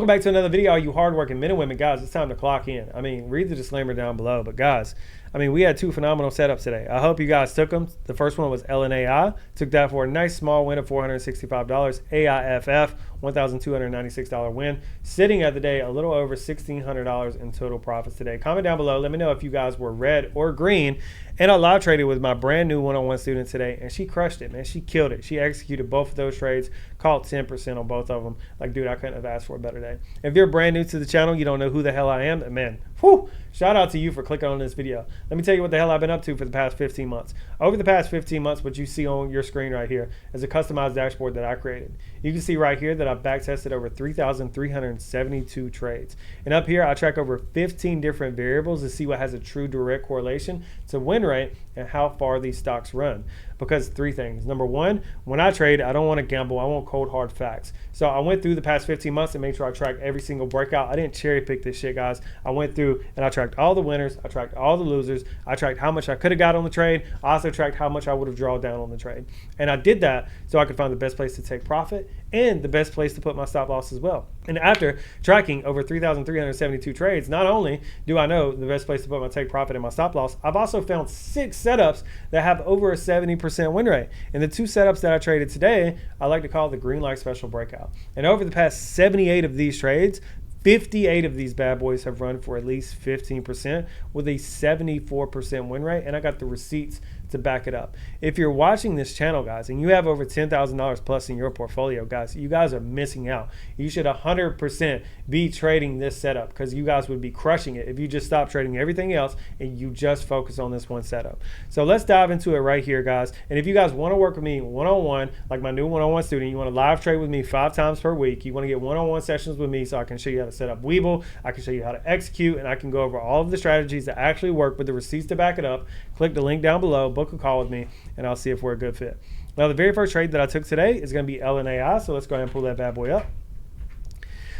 Welcome back to another video, all you hardworking men and women. Guys, it's time to clock in. I mean, read the disclaimer down below. But guys, I mean, we had two phenomenal setups today. I hope you guys took them. The first one was LNAI. Took that for a nice small win of $465. AIFF, $1,296 win. Sitting at the day a little over $1,600 in total profits today. Comment down below. Let me know if you guys were red or green. And I live traded with my brand new one-on-one student today, and she crushed it, man. She killed it. She executed both of those trades, caught 10% on both of them. Like, dude, I couldn't have asked for a better day. If you're brand new to the channel, you don't know who the hell I am, man, whew, shout out to you for clicking on this video. Let me tell you what the hell I've been up to for the past 15 months. Over the past 15 months, what you see on your screen right here is a customized dashboard that I created. You can see right here that I've backtested over 3,372 trades. And up here, I track over 15 different variables to see what has a true direct correlation to win rate and how far these stocks run. Because three things. Number one, when I trade, I don't want to gamble. I want cold, hard facts. So I went through the past 15 months and made sure I tracked every single breakout. I didn't cherry pick this shit, guys. I went through and I tracked all the winners. I tracked all the losers. I tracked how much I could have got on the trade. I also tracked how much I would have drawn down on the trade. And I did that so I could find the best place to take profit and the best place to put my stop loss as well. And after tracking over 3,372 trades, not only do I know the best place to put my take profit and my stop loss, I've also found 6 setups that have over a 70% win rate. And the 2 setups that I traded today, I like to call the green light special breakout. And over the past 78 of these trades, 58 of these bad boys have run for at least 15% with a 74% win rate. And I got the receipts to back it up. If you're watching this channel, guys, and you have over $10,000 plus in your portfolio, guys, you guys are missing out. You should 100% be trading this setup because you guys would be crushing it if you just stop trading everything else and you just focus on this one setup. So let's dive into it right here, guys. And if you guys want to work with me one-on-one, like my new one-on-one student, you want to live trade with me 5 times per week, you want to get one-on-one sessions with me so I can show you how to set up Webull, I can show you how to execute, and I can go over all of the strategies that actually work with the receipts to back it up. Click the link down below, book a call with me, and I'll see if we're a good fit. Now, the very first trade that I took today is going to be LNAI, so let's go ahead and pull that bad boy up.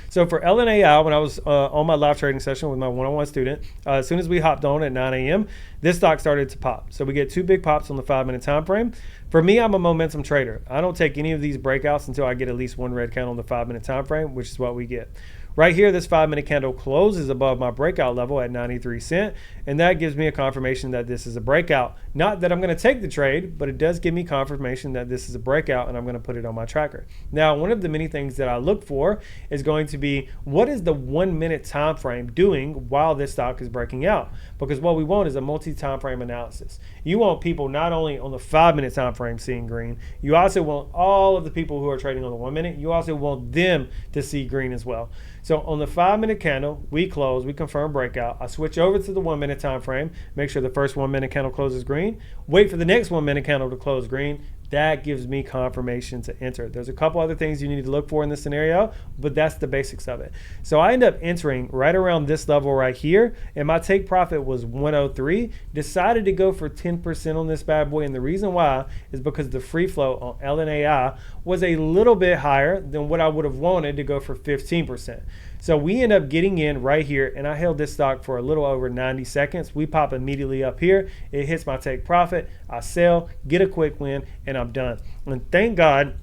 So for LNAI, when I was on my live trading session with my one-on-one student, as soon as we hopped on at 9 a.m., this stock started to pop. So we get 2 big pops on the 5-minute time frame. For me, I'm a momentum trader. I don't take any of these breakouts until I get at least 1 red candle on the 5-minute time frame, which is what we get. Right here, this 5-minute candle closes above my breakout level at 93 cents, and that gives me a confirmation that this is a breakout. Not that I'm going to take the trade, but it does give me confirmation that this is a breakout, and I'm going to put it on my tracker. Now, one of the many things that I look for is going to be what is the 1-minute time frame doing while this stock is breaking out? Because what we want is a multi-time frame analysis. You want people not only on the 5-minute time frame seeing green, you also want all of the people who are trading on the 1 minute, you also want them to see green as well. So on the 5-minute candle, we close, we confirm breakout. I switch over to the 1-minute time frame, make sure the first 1-minute candle closes green, wait for the next 1-minute candle to close green. That gives me confirmation to enter. There's a couple other things you need to look for in this scenario, but that's the basics of it. So I end up entering right around this level right here, and my take profit was 103. Decided to go for 10% on this bad boy, and the reason why is because the free float on LNAI was a little bit higher than what I would have wanted to go for 15%. So we end up getting in right here, and I held this stock for a little over 90 seconds. We pop immediately up here. It hits my take profit. I sell, get a quick win, and I'm done. And thank God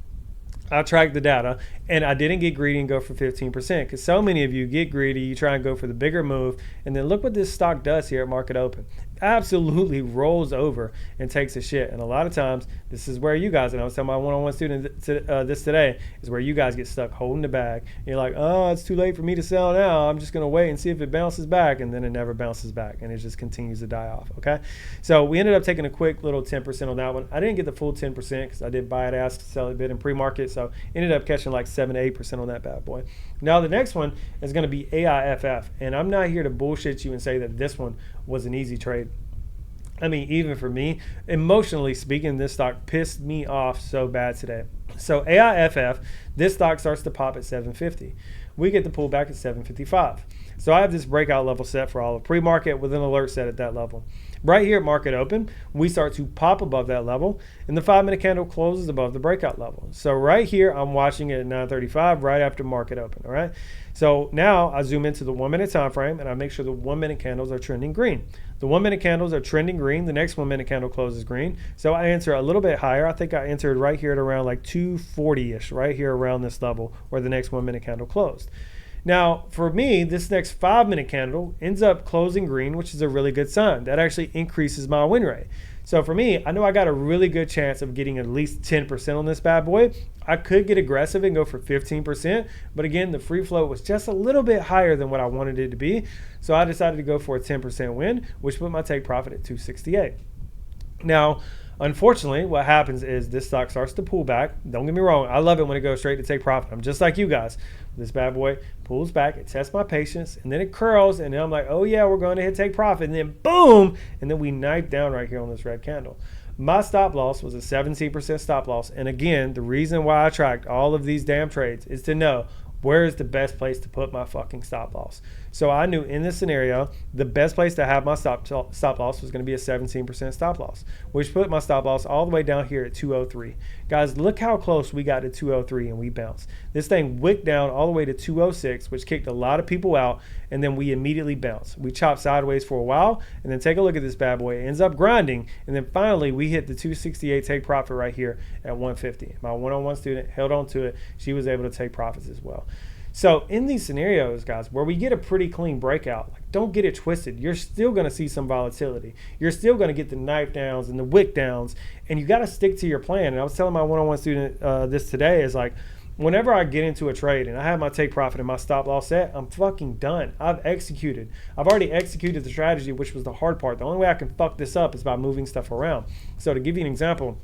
I tracked the data and I didn't get greedy and go for 15% because so many of you get greedy. You try and go for the bigger move, and then look what this stock does here at market open. Absolutely rolls over and takes a shit. And a lot of times this is where you guys, and I was telling my one-on-one student this today, is where you guys get stuck holding the bag. And you're like, oh, it's too late for me to sell now. I'm just going to wait and see if it bounces back. And then it never bounces back and it just continues to die off. Okay. So we ended up taking a quick little 10% on that one. I didn't get the full 10% because I did buy it, ask, sell it, bid in pre-market. So ended up catching like 7 to 8% on that bad boy. Now the next one is going to be AIFF. And I'm not here to bullshit you and say that this one was an easy trade. I mean, even for me, emotionally speaking, this stock pissed me off so bad today. So AIFF, this stock starts to pop at 750. We get the pullback at 755. So I have this breakout level set for all of pre-market with an alert set at that level. Right here at market open, we start to pop above that level, and the 5-minute candle closes above the breakout level. So right here, I'm watching it at 9:35 right after market open, all right? So now I zoom into the 1-minute time frame, and I make sure the 1-minute candles are trending green. The 1-minute candles are trending green. The next 1-minute candle closes green. So I enter a little bit higher. I think I entered right here at around like 240-ish, right here around this level where the next 1-minute candle closed. Now, for me, this next 5-minute candle ends up closing green, which is a really good sign. That actually increases my win rate. So for me, I know I got a really good chance of getting at least 10% on this bad boy. I could get aggressive and go for 15%, but again, the free float was just a little bit higher than what I wanted it to be. So I decided to go for a 10% win, which put my take profit at 268. Now, unfortunately, what happens is this stock starts to pull back. Don't get me wrong. I love it when it goes straight to take profit. I'm just like you guys. This bad boy pulls back. It tests my patience, and then it curls, and then I'm like, oh, yeah, we're going to hit take profit. And then boom, and then we knife down right here on this red candle. My stop loss was a 17% stop loss. And again, the reason why I tracked all of these damn trades is to know where is the best place to put my fucking stop loss. So I knew in this scenario, the best place to have my stop loss was going to be a 17% stop loss, which put my stop loss all the way down here at 203. Guys, look how close we got to 203 and we bounced. This thing wicked down all the way to 206, which kicked a lot of people out, and then we immediately bounced. We chopped sideways for a while, and then take a look at this bad boy. It ends up grinding, and then finally we hit the 268 take profit right here at 150. My one-on-one student held on to it. She was able to take profits as well. So in these scenarios, guys, where we get a pretty clean breakout, like, don't get it twisted. You're still going to see some volatility. You're still going to get the knife downs and the wick downs, and you got to stick to your plan. And I was telling my one-on-one student this today is like, whenever I get into a trade and I have my take profit and my stop loss set, I'm fucking done. I've executed. I've already executed the strategy, which was the hard part. The only way I can fuck this up is by moving stuff around. So to give you an example,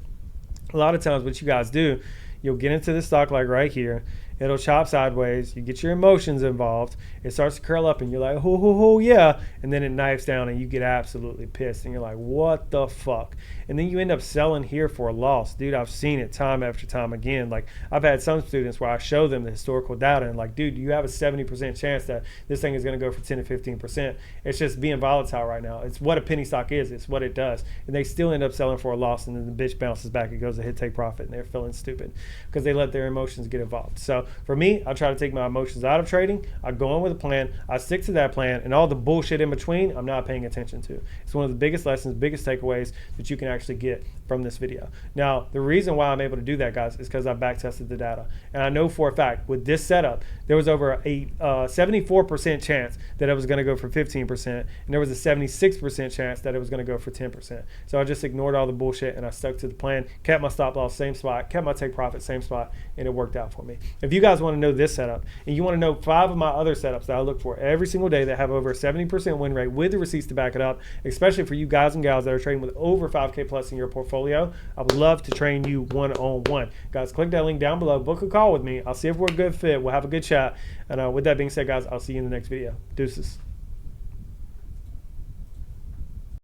a lot of times what you guys do, you'll get into the stock like right here. It'll chop sideways. You get your emotions involved. It starts to curl up and you're like, oh, yeah. And then it knifes down and you get absolutely pissed. And you're like, what the fuck? And then you end up selling here for a loss. Dude, I've seen it time after time again. Like, I've had some students where I show them the historical data and like, dude, you have a 70% chance that this thing is going to go for 10 to 15%. It's just being volatile right now. It's what a penny stock is. It's what it does. And they still end up selling for a loss, and then the bitch bounces back. It goes to hit take profit, and they're feeling stupid because they let their emotions get involved. So for me, I try to take my emotions out of trading. I go in with a plan. I stick to that plan, and all the bullshit in between, I'm not paying attention to. It's one of the biggest lessons, biggest takeaways that you can actually get from this video. Now, the reason why I'm able to do that, guys, is because I back tested the data. And I know for a fact with this setup, there was over a 74% chance that it was going to go for 15%, and there was a 76% chance that it was going to go for 10%. So I just ignored all the bullshit and I stuck to the plan, kept my stop loss same spot, kept my take profit same spot, and it worked out for me. If you guys want to know this setup, and you want to know 5 of my other setups that I look for every single day that have over a 70% win rate with the receipts to back it up, especially for you guys and gals that are trading with over 5K plus in your portfolio, I would love to train you one-on-one. Guys, click that link down below, book a call with me. I'll see if we're a good fit. We'll have a good chat. And with that being said, guys, I'll see you in the next video. Deuces.